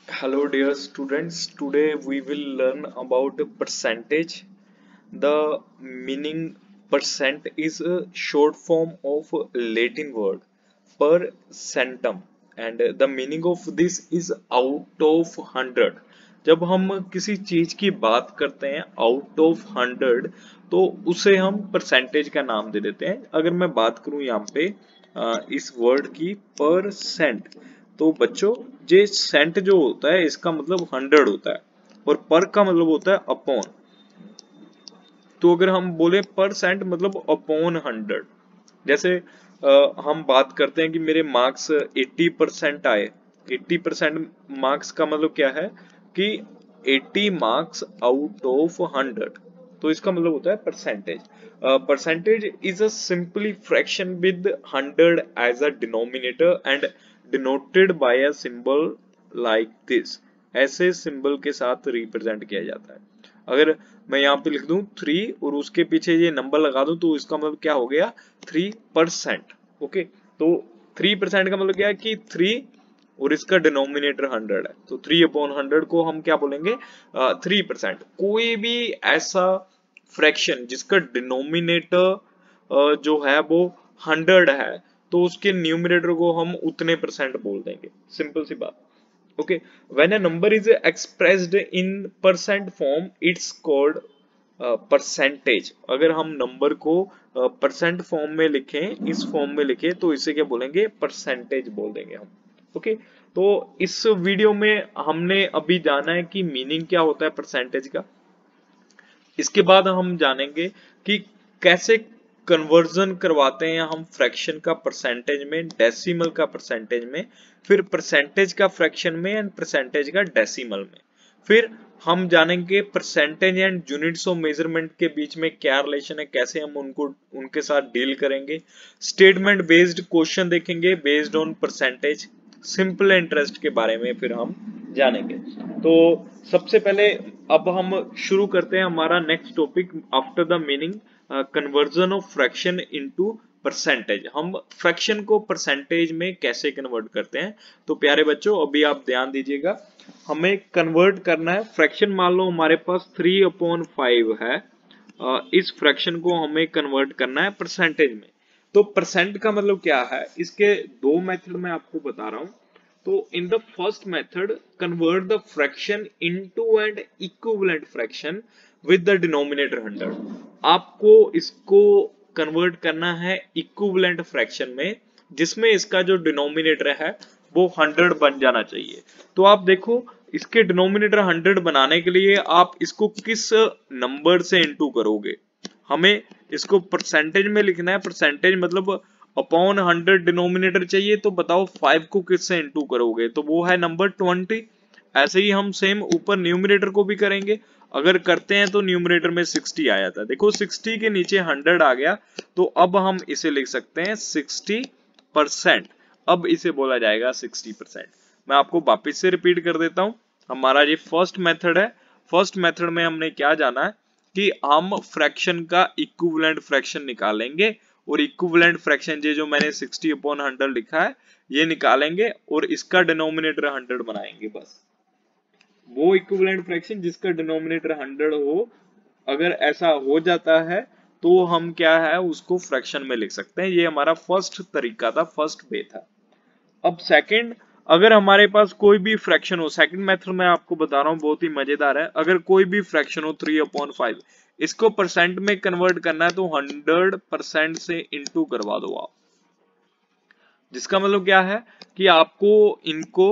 Hello dear students, today we will learn about percentage. The meaning percent is a short form of Latin word per centum and the meaning of this is out of 100. जब हम किसी चीज की बात करते हैं out of 100 तो उसे हम परसेंटेज का नाम दे देते हैं। अगर मैं बात करूं यहाँ पे इस वर्ड की परसेंट, तो बच्चों ये सेंट जो होता है इसका मतलब 100 होता है और पर का मतलब होता है अपॉन। तो अगर हम बोले परसेंट मतलब अपॉन 100, जैसे हम बात करते हैं कि मेरे मार्क्स 80% आए। 80% मार्क्स का मतलब क्या है कि 80 मार्क्स आउट ऑफ 100, तो इसका मतलब होता है percentage. Percentage is a simply fraction with 100 as a denominator and denoted by a symbol like this. ऐसे सिंबल के साथ रिप्रेजेंट किया जाता है। अगर मैं यहाँ पे लिख दूं 3 और उसके पीछे ये नंबर लगा दूं तो इसका मतलब क्या हो गया 3%। ओके, तो 3% का मतलब क्या है कि 3 और इसका डिनोमिनेटर 100 है, तो 3/100 को हम क्या बोलेंगे 3%। कोई भी ऐसा फ्रैक्शन जिसका डिनोमिनेटर जो है वो 100 है तो उसके न्यूमरेटर को हम उतने परसेंट बोल देंगे। सिंपल सी बात। Okay, when a number is expressed in percent form, it's called percentage. अगर हम नंबर को परसेंट फॉर्म में लिखें, इस फॉर्म में लिखें तो इसे क्या बोलेंगे परसेंटेज बोल देंगे हम। ओके, तो इस वीडियो में हमने अभी जाना है कि मीनिंग क्या होता है परसेंटेज का। इसके बाद हम जानेंगे कि कैसे कन्वर्जन करवाते हैं हम फ्रैक्शन का परसेंटेज में, डेसिमल का परसेंटेज में, फिर परसेंटेज का फ्रैक्शन में एंड परसेंटेज का डेसिमल में। फिर हम जानेंगे percentage and units of measurement के बीच में क्या रिलेशन है, कैसे हम उनको उनके साथ डील करेंगे। स्टेटमेंट बेस्ड क्वेश्चन देखेंगे based on percentage, simple interest के बारे में फिर हम जानेंगे। तो सबसे पहले अब हम शुरू करते हैं हमारा next topic after the meaning, conversion of fraction into percentage. हम फ्रैक्शन को परसेंटेज में कैसे कन्वर्ट करते हैं। तो प्यारे बच्चों अभी आप ध्यान दीजिएगा, हमें कन्वर्ट करना है फ्रैक्शन। मान लो हमारे पास 3/5 है, इस फ्रैक्शन को हमें कन्वर्ट करना है परसेंटेज में। तो परसेंट का मतलब क्या है, इसके दो मेथड मैं आपको बता रहा हूं। तो in the first method convert the fraction into and equivalent fraction with the denominator 100। आपको इसको कन्वर्ट करना है इक्विवेलेंट फ्रैक्शन में जिसमें इसका जो डिनोमिनेटर है वो 100 बन जाना चाहिए। तो आप देखो इसके डिनोमिनेटर 100 बनाने के लिए आप इसको किस नंबर से इनटू करोगे। हमें इसको परसेंटेज में लिखना है, परसेंटेज मतलब अपॉन 100 डिनोमिनेटर चाहिए, तो बताओ 5 को किससे इनटू करोगे, तो वो है नंबर 20। ऐसे ही हम सेम ऊपर न्यूमरेटर को भी करेंगे। अगर करते हैं तो न्यूमरेटर में 60 आ जाता है, देखो 60 के नीचे 100 आ गया, तो अब हम इसे लिख सकते हैं 60%। अब इसे बोला जाएगा 60%। मैं आपको वापस से रिपीट कर देता हूं, हमारा ये फर्स्ट मेथड है। फर्स्ट मेथड में हमने क्या जाना है कि हम फ्रैक्शन का इक्विवेलेंट फ्रैक्शन निकालेंगे और इक्विवेलेंट फ्रैक्शन ये जो मैंने 60/100 लिखा है ये निकालेंगे और इसका डिनोमिनेटर 100 बनाएंगे। बस वो इक्विवेलेंट फ्रैक्शन जिसका डिनोमिनेटर 100 हो, अगर ऐसा हो जाता है तो हम क्या है उसको फ्रैक्शन में लिख सकते हैं। ये हमारा फर्स्ट तरीका था, फर्स्ट वे था। अब सेकंड, अगर हमारे पास कोई भी फ्रैक्शन हो, सेकंड मेथड मैं आपको बता रहा हूं बहुत ही मजेदार है। अगर कोई भी फ्रैक्शन हो 3/5, इसको परसेंट में कन्वर्ट करना है तो 100% से इंटू करवा दो आप। जिसका मतलब क्या है कि आपको इनको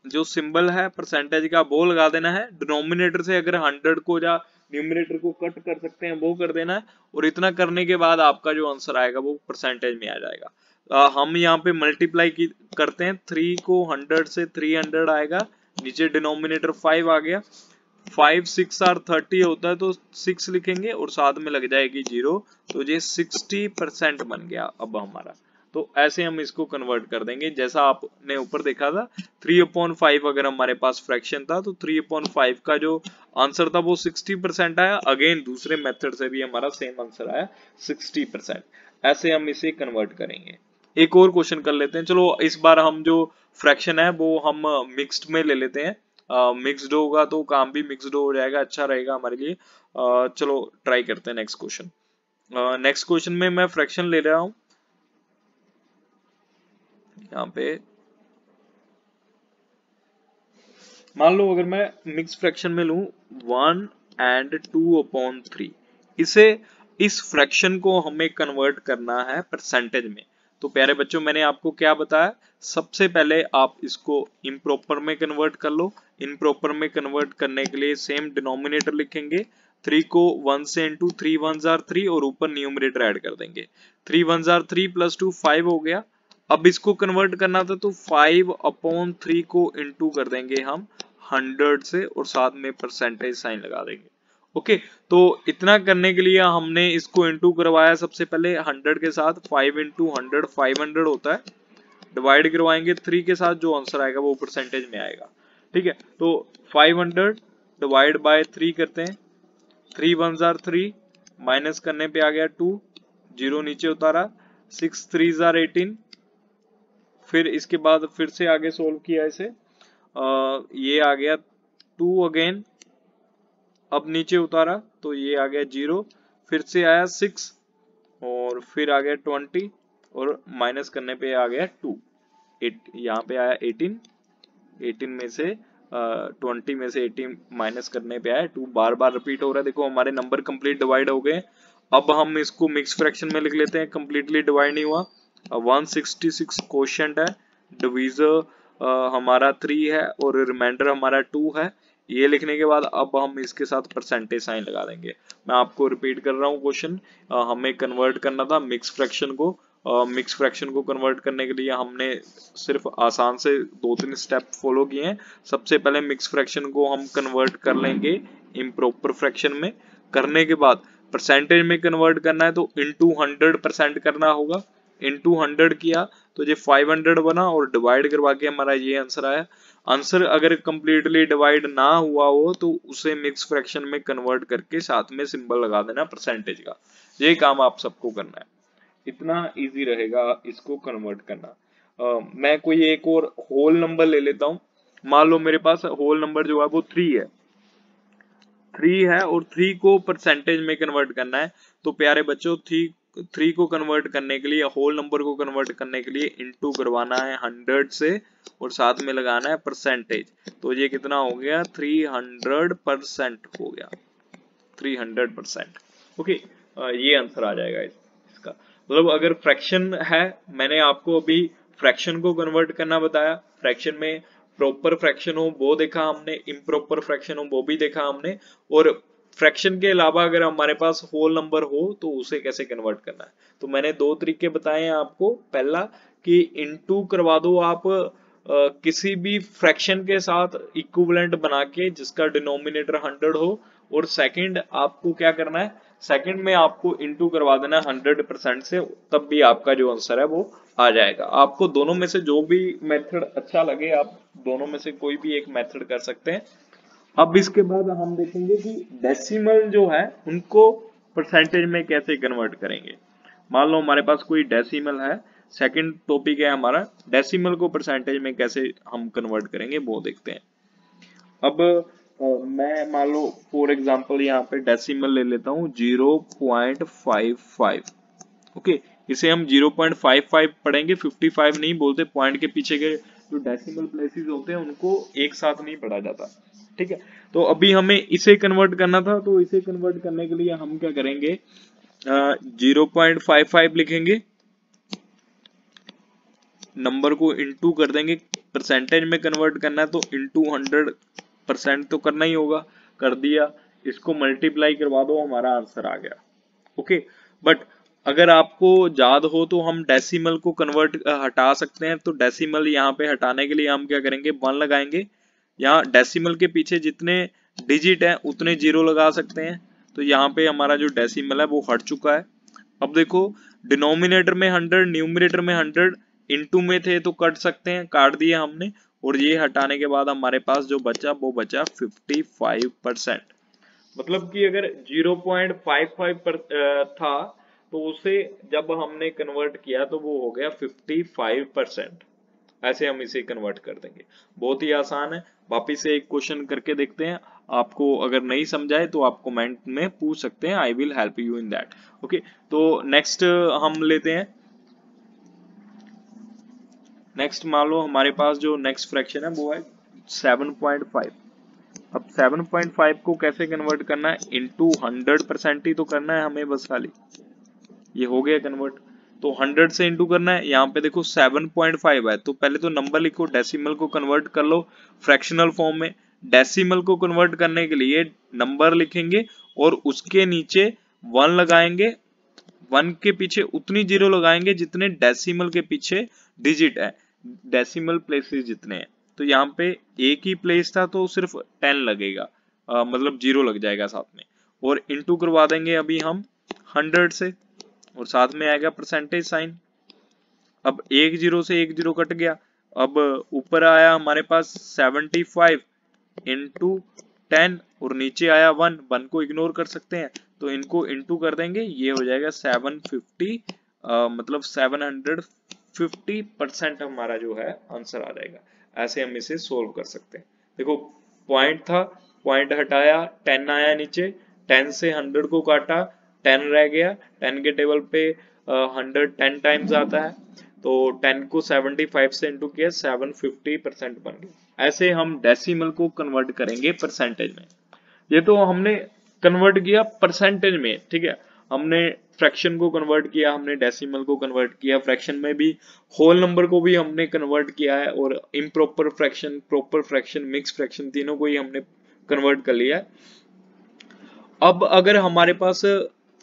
जो सिंबल है परसेंटेज का वो लगा देना है, डिनोमिनेटर से अगर 100 को या न्यूमरेटर को कट कर सकते हैं वो कर देना है, और इतना करने के बाद आपका जो आंसर आएगा वो परसेंटेज में आ जाएगा। हम यहाँ पे मल्टीप्लाई करते हैं, 3 को 100 से 300 आएगा, नीचे डिनोमिनेटर 5 आ गया, 5 6 आर 30 होता है तो 6 लिखेंगे और साथ में लग जाएगी 0, तो ये 60% बन गया अब हमारा। तो ऐसे हम इसको कन्वर्ट कर देंगे जैसा आपने ऊपर देखा था। 3/5 अगर हमारे पास फ्रैक्शन था तो 3/5 का जो आंसर था वो 60% आया। अगेन दूसरे मेथड से भी हमारा सेम आंसर आया 60%। ऐसे हम इसे कन्वर्ट करेंगे। एक और क्वेश्चन कर लेते हैं। चलो इस बार हम जो फ्रैक्शन है वो हम मिक्स्ड में ले लेते हैं। मिक्स्ड होगा तो काम भी मिक्स्ड हो जाएगा, अच्छा रहेगा हमारे लिए। चलो ट्राई करते हैं नेक्स्ट क्वेश्चन। नेक्स्ट क्वेश्चन में मैं फ्रैक्शन ले रहा हूं यहाँ पे। मान लो अगर मैं मिक्स फ्रैक्शन में लूं 1/2/3, इसे इस फ्रैक्शन को हमें कन्वर्ट करना है परसेंटेज में। तो प्यारे बच्चों मैंने आपको क्या बताया, सबसे पहले आप इसको इम्प्रॉपर में कन्वर्ट कर लो। इम्प्रॉपर में कन्वर्ट करने के लिए सेम डिनोमिनेटर लिखेंगे, 3 को 1 से इंटू 3 1 जार 3 और ऊपर न्यूमरेटर ऐड कर देंगे। 3 1 जार 3 प्लस 2 5 हो गया। अब इसको कन्वर्ट करना था तो 5/3 को इंटू कर देंगे हम 100 से और साथ में परसेंटेज साइन लगा देंगे। ओके, तो इतना करने के लिए हमने इसको इंटू करवाया सबसे पहले 100 के साथ। 5 इंटू 100 500 होता है, डिवाइड करवाएंगे 3 के साथ, जो आंसर आएगा वो परसेंटेज में आएगा। ठीक है, तो 500 डिवाइड बाय 3 करते हैं। 3 1 जार 3, माइनस करने पे आ गया 2, 0 नीचे उतारा, 6 3 जार 18। फिर इसके बाद फिर से आगे सोल्व किया इसे, ये आ गया 2 अगेन, अब नीचे उतारा तो ये आ गया 0, फिर से आया 6 और फिर आ गया 20 और माइनस करने पे आ गया 2, 8 यहाँ पे आया 18, 18 में से 20 में से 18 माइनस करने पे आया 2, बार बार रिपीट हो रहा है। देखो हमारे नंबर कंप्लीट डिवाइड हो गए। अब हम इसको मिक्स फ्रैक्शन में लिख लेते हैं, कंप्लीटली डिवाइड नहीं हुआ। 166 क्वोशिएंट है, डिवीजर हमारा 3 है और रिमाइंडर हमारा 2 है। ये लिखने के बाद अब हम इसके साथ परसेंटेज साइन लगा देंगे। मैं आपको रिपीट कर रहा हूँ क्वेश्चन, हमें कन्वर्ट करना था मिक्स फ्रैक्शन को। मिक्स फ्रैक्शन को कन्वर्ट करने के लिए हमने सिर्फ आसान से 2-3 स्टेप फॉलो किए हैं। सबसे पहले मिक्स फ्रैक्शन को हम कन्वर्ट कर लेंगे इम्प्रॉपर फ्रैक्शन में। करने के बाद परसेंटेज में कन्वर्ट करना है तो इनटू 100% करना होगा। इनटू 100 किया तो ये 500 बना और डिवाइड करवा के हमारा ये आंसर आया। आंसर अगर कंप्लीटली डिवाइड ना हुआ हो तो उसे मिक्स फ्रैक्शन में कन्वर्ट करके साथ में सिंबल लगा देना परसेंटेज का। ये काम आप सबको करना है, इतना इजी रहेगा इसको कन्वर्ट करना। मैं कोई एक और होल नंबर ले लेता हूं। मान लो मेरे पास होल नंबर जो है वो 3 है, 3 है और 3 को परसेंटेज में कन्वर्ट करना है। तो प्यारे बच्चों 3 को कन्वर्ट करने के लिए, होल नंबर को कन्वर्ट करने के लिए इंटू करवाना है 100 से और साथ में लगाना है परसेंटेज। तो ये कितना हो गया, 300% हो गया, 300%। ओके, ये आंसर आ जाएगा इसका। मतलब अगर फ्रैक्शन है, मैंने आपको अभी फ्रैक्शन को कन्वर्ट करना बताया। फ्रैक्शन में प्रॉपर फ्रैक्शन हो वो देखा हमने, इम्प्रॉपर फ्रैक्शन हो वो भी देखा हमने, और फ्रैक्शन के अलावा अगर हमारे पास होल नंबर हो तो उसे कैसे कन्वर्ट करना है। तो मैंने 2 तरीके बताए हैं आपको। पहला कि इनटू करवा दो आप किसी भी फ्रैक्शन के साथ इक्विवेलेंट बना के जिसका डिनोमिनेटर 100 हो, और सेकंड आपको क्या करना है, सेकंड में आपको इनटू करवा देना 100% से, तब भी आपका जो आंसर है वो आ जाएगा। आपको दोनों में से जो भी मेथड अच्छा लगे आप दोनों में से कोई भी एक मेथड कर सकते हैं। अब इसके बाद हम देखेंगे कि डेसिमल जो है उनको परसेंटेज में कैसे कन्वर्ट करेंगे। मान लो हमारे पास कोई डेसिमल है, सेकंड टॉपिक है हमारा, डेसिमल को परसेंटेज में कैसे हम कन्वर्ट करेंगे वो देखते हैं। अब मैं मान लो फॉर एग्जांपल यहाँ पे डेसिमल ले लेता हूँ 0.55। ओके, इसे हम 0.55 पढ़ेंगे, 55 नहीं बोलते। पॉइंट के पीछे के जो डेसिमल प्लेसेस होते हैं उनको एक साथ नहीं पढ़ा जाता। ठीक है, तो अभी हमें इसे कन्वर्ट करना था, तो इसे कन्वर्ट करने के लिए हम क्या करेंगे, 0.55 लिखेंगे, नंबर को इंटू कर देंगे। परसेंटेज में कन्वर्ट करना है तो इंटू 100% तो करना ही होगा, कर दिया। इसको मल्टीप्लाई करवा दो, हमारा आंसर आ गया। ओके, बट अगर आपको याद हो तो हम डेसिमल को कन्वर्ट हटा सकते हैं। तो डेसिमल यहाँ पे हटाने के लिए हम क्या करेंगे, 1 लगाएंगे। यहाँ डेसिमल के पीछे जितने डिजिट हैं उतने 0 लगा सकते हैं। तो यहाँ पे हमारा जो डेसिमल है वो हट चुका है। अब देखो डिनोमिनेटर में 100, न्यूमरेटर में 100, इनटू में थे तो कट सकते हैं, काट दिया हमने। और ये हटाने के बाद हमारे पास जो बचा वो बचा 55%। मतलब कि अगर 0.55 पर था तो उसे जब हमने कन्वर्ट किया तो वो हो गया 55%। ऐसे हम इसे कन्वर्ट कर देंगे। बहुत ही आसान है। वापिस से एक क्वेश्चन करके देखते हैं। आपको अगर नहीं समझाए तो आप कमेंट में पूछ सकते हैं, I will help you in that. Okay, तो नेक्स्ट हम लेते हैं। नेक्स्ट मान लो हमारे पास जो नेक्स्ट फ्रैक्शन है वो है 7.5। अब 7.5 को कैसे कन्वर्ट करना है, इंटू 100% ही तो करना है हमें बस खाली। ये हो गया कन्वर्ट। तो 100 से इंटू करना है। यहाँ पे देखो 7.5 है, तो पहले तो नंबर लिखो, डेसिमल को कन्वर्ट कर लो फ्रैक्शनल फॉर्म में। डेसिमल को कन्वर्ट करने के लिए नंबर लिखेंगे और उसके नीचे 1 लगाएंगे। 1 के पीछे उतनी जीरो लगाएंगे जितने डेसिमल के पीछे डिजिट है, डेसिमल प्लेसेस जितने हैं। तो यहाँ पे एक ही प्लेस था तो सिर्फ 10 लगेगा, मतलब जीरो लग जाएगा साथ में। और इंटू करवा देंगे अभी हम 100 से, और साथ में आएगा परसेंटेज साइन। अब एक जीरो से एक जीरो कट गया। अब ऊपर आया हमारे पास 75 इंटू 10 और नीचे आया 1। 1 को इग्नोर कर सकते हैं, तो इनको इंटू कर देंगे, ये हो जाएगा 750, मतलब 750% हमारा जो है आंसर आ जाएगा। ऐसे हम इसे सोल्व कर सकते हैं। देखो पॉइंट था, पॉइंट हटाया, 10 आया नीचे, 10 से 100 को काटा, 10 रह गया। 10 के टेबल पे 100 10 टाइम्स आता है, तो 10 को 75 से इंटू किया, 750% बन गया। ऐसे हम डेसिमल को कन्वर्ट करेंगे परसेंटेज में। ये तो हमने कन्वर्ट किया परसेंटेज में, ठीक है। हमने फ्रैक्शन को कन्वर्ट किया, हमने डेसिमल को कन्वर्ट किया, फ्रैक्शन में भी होल नंबर को भी हमने कन्वर्ट किया है, और improper fraction, proper fraction, mix fraction, तीनों को ही हमने कन्वर्ट कर लिया है। अब अगर हमारे पास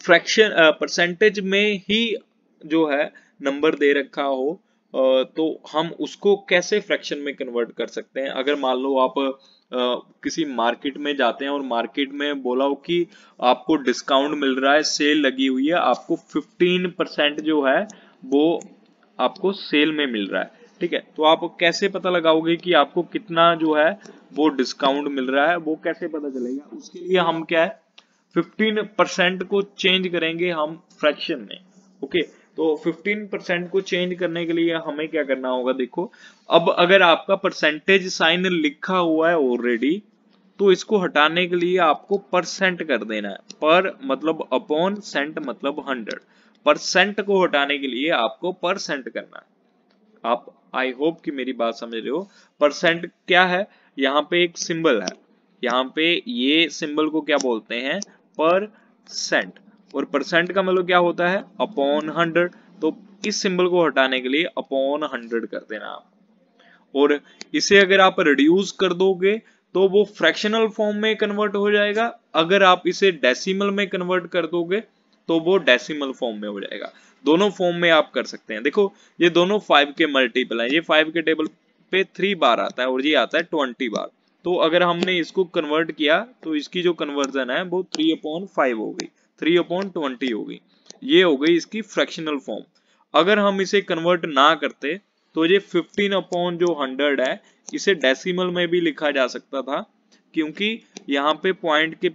फ्रैक्शन परसेंटेज में ही जो है नंबर दे रखा हो, तो हम उसको कैसे फ्रैक्शन में कन्वर्ट कर सकते हैं। अगर मान लो आप किसी मार्केट में जाते हैं और मार्केट में बोला हो कि आपको डिस्काउंट मिल रहा है, सेल लगी हुई है, आपको 15% जो है वो आपको सेल में मिल रहा है, ठीक है। तो आप कैसे पता लगाओगे कि आपको कितना जो है वो डिस्काउंट मिल रहा है, वो कैसे पता चलेगा। उसके लिए हम क्या है, 15% को चेंज करेंगे हम फ्रैक्शन में। ओके, तो 15% को चेंज करने के लिए हमें क्या करना होगा, देखो अब अगर आपका परसेंटेज साइन लिखा हुआ है ऑलरेडी, तो इसको हटाने के लिए आपको परसेंट कर देना है। पर मतलब अपॉन सेंट मतलब 100। परसेंट को हटाने के लिए आपको परसेंट करना है। आप आई होप कि मेरी बात समझ रहे हो। परसेंट क्या है, यहाँ पे एक सिंबल है, यहाँ पे ये सिंबल को क्या बोलते हैं, परसेंट। और परसेंट का मतलब क्या होता है, अपॉन 100। तो इस सिंबल को हटाने के लिए अपॉन 100 कर देना आप। और इसे अगर आप रिड्यूस कर दोगे तो वो फ्रैक्शनल फॉर्म में कन्वर्ट हो जाएगा। अगर आप इसे डेसिमल में कन्वर्ट कर दोगे तो वो डेसिमल फॉर्म में हो जाएगा। दोनों फॉर्म में आप कर सकते हैं। देखो ये दोनों 5 के मल्टीपल हैं, ये 5 के टेबल पे 3 बार आता है और ये आता है 20 बार। तो अगर हमने इसको कन्वर्ट किया तो इसकी जो कन्वर्जन है वो 3/5 हो गई, 3/20 हो गई। ये हो गई इसकी फ्रैक्शनल फॉर्म। अगर हम इसे कन्वर्ट ना करते तो ये 15/100 है, इसे डेसिमल में भी लिखा जा सकता था, क्योंकि यहाँ पे पॉइंट के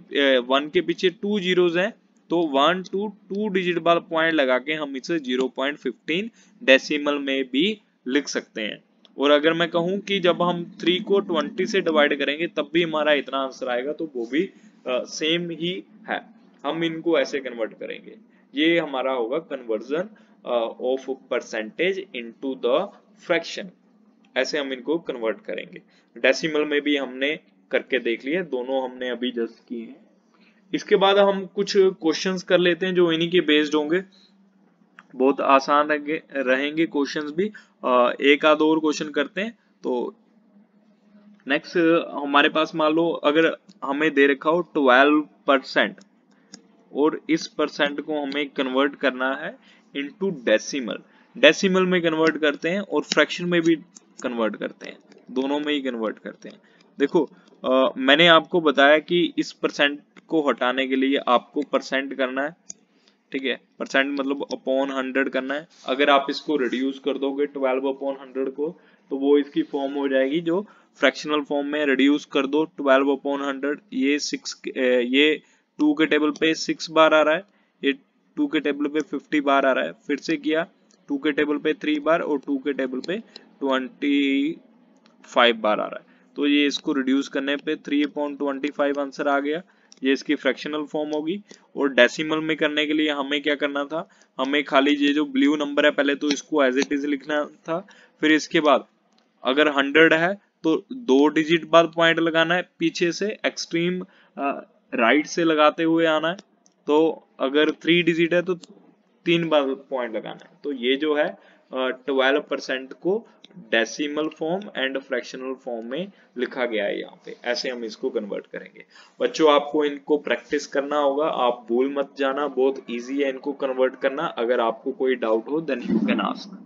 1 के पीछे 2 जीरोस हैं, तो 1 to 2 डिजिट वाला पॉइंट लगा के हम इसे 0.15 डेसिमल में भी लिख सकते हैं। और अगर मैं कहूँ कि जब हम 3 को 20 से डिवाइड करेंगे तब भी हमारा इतना आंसर आएगा, तो वो भी सेम ही है। हम इनको ऐसे कन्वर्ट करेंगे। ये हमारा होगा conversion of percentage into the fraction. ऐसे हम इनको कन्वर्ट करेंगे। डेसिमल में भी हमने करके देख लिया, दोनों हमने अभी जस्ट किए हैं। इसके बाद हम कुछ क्वेश्चंस कर लेते हैं जो इन्हीं के बेस्ड होंगे। बहुत आसान रहेंगे क्वेश्चंस भी। एक आध और क्वेश्चन करते हैं। तो नेक्स्ट हमारे पास मान लो अगर हमें दे रखा हो 12%, और इस परसेंट को हमें कन्वर्ट करना है इनटू डेसिमल। डेसिमल में कन्वर्ट करते हैं और फ्रैक्शन में भी कन्वर्ट करते हैं, दोनों में ही कन्वर्ट करते हैं। देखो मैंने आपको बताया कि इस परसेंट को हटाने के लिए आपको परसेंट करना है, ठीक है। परसेंट मतलब अपॉन 100 करना है। अगर आप इसको रिड्यूस कर दोगे 12/100 को, तो वो इसकी फॉर्म हो जाएगी जो फ्रैक्शनल फॉर्म में। रिड्यूस कर दो 12/100, ये 2 के टेबल पे 6 बार आ रहा है, ये 2 के टेबल पे 50 बार आ रहा है, फिर से किया 2 के टेबल पे 3 बार और 2 के टेबल पे 25 बार आ रहा है। तो ये इसको रिड्यूस करने पे 3/25 आंसर आ गया। ये इसकी फ्रैक्शनल फॉर्म होगी। और डेसिमल में करने के लिए हमें क्या करना था, हमें खाली ये जो ब्लू नंबर है पहले तो इसको एज इट इज लिखना था, फिर इसके बाद अगर 100 है तो 2 डिजिट बाद पॉइंट लगाना है, पीछे से एक्सट्रीम राइट से लगाते हुए आना है। तो अगर 3 डिजिट है तो 3 बार पॉइंट लगाना है। तो ये जो है 12% को decimal form and fractional form में लिखा गया है यहाँ पे। ऐसे हम इसको कन्वर्ट करेंगे। बच्चों आपको इनको प्रैक्टिस करना होगा, आप भूल मत जाना, बहुत इजी है इनको कन्वर्ट करना। अगर आपको कोई डाउट हो देन यू कैन आस्क।